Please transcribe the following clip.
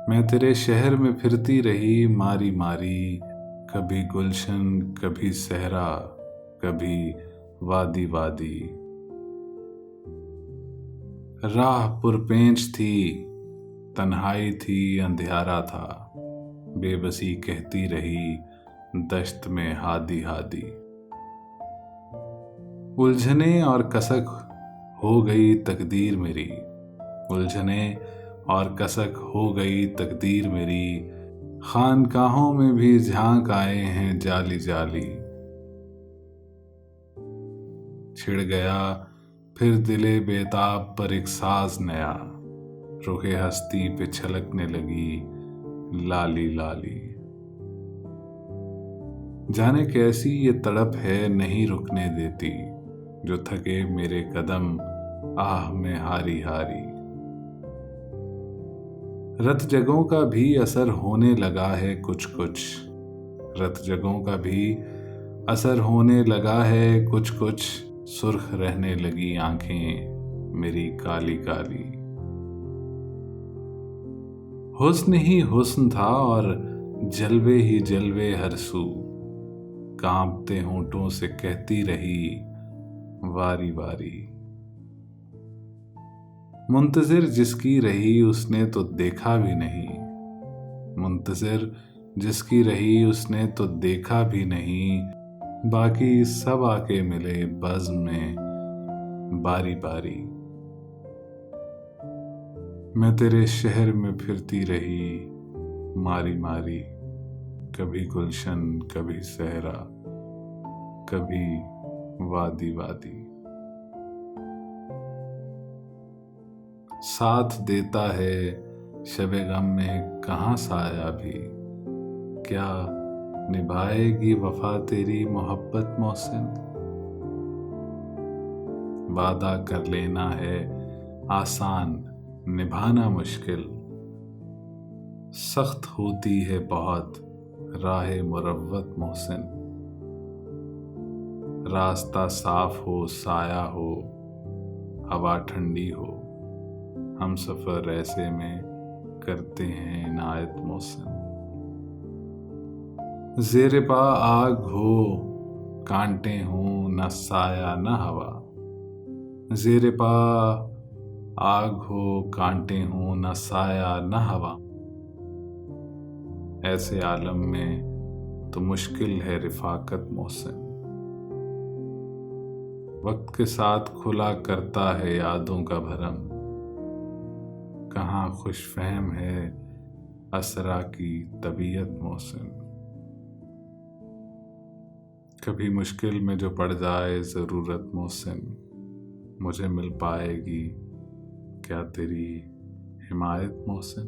मैं तेरे शहर में फिरती रही मारी मारी, कभी गुलशन कभी सहरा, कभी वादी वादी। राह पुरपेंच थी, तन्हाई थी, अंधियारा था, बेबसी कहती रही दश्त में हादी हादी। उलझने और कसक हो गई तकदीर मेरी, उलझने और कसक हो गई तकदीर मेरी। खानकाहों में भी झांक आए हैं जाली जाली। छिड़ गया फिर दिले बेताब पर एक साज नया, रुखे हस्ती पे छलकने लगी लाली लाली। जाने कैसी ये तड़प है नहीं रुकने देती, जो थके मेरे कदम आह में हारी हारी। रत जगों का भी असर होने लगा है कुछ कुछ, रत जगों का भी असर होने लगा है कुछ कुछ। सुर्ख रहने लगी आंखें मेरी काली काली। हुस्न ही हुस्न था और जलवे ही जलवे हर सू, कांपते होंठों से कहती रही वारी वारी। मुंतजिर जिसकी रही उसने तो देखा भी नहीं, मुंतजिर जिसकी रही उसने तो देखा भी नहीं। बाकी सब आके मिले बज़्म में बारी बारी। मैं तेरे शहर में फिरती रही मारी मारी, कभी गुलशन कभी सहरा, कभी वादी वादी। साथ देता है शबे गम में कहाँ साया भी, क्या निभाएगी वफा तेरी मोहब्बत मोहसिन। वादा कर लेना है आसान निभाना मुश्किल, सख्त होती है बहुत राह मुरव्वत मोहसिन। रास्ता साफ हो साया हो हवा ठंडी हो, हम सफर ऐसे में करते हैं इनायत मोहसिन। ज़ेरे पा आग हो कांटे हों न साया न हवा, ज़ेरे पा आग हो कांटे हों न साया न हवा। ऐसे आलम में तो मुश्किल है रिफाकत मोहसिन। वक्त के साथ खुला करता है यादों का भरम, कहाँ खुश फहम है असरा की तबीयत मोहसिन। कभी मुश्किल में जो पड़ जाए ज़रूरत मोहसिन, मुझे मिल पाएगी क्या तेरी हिमायत मोहसिन।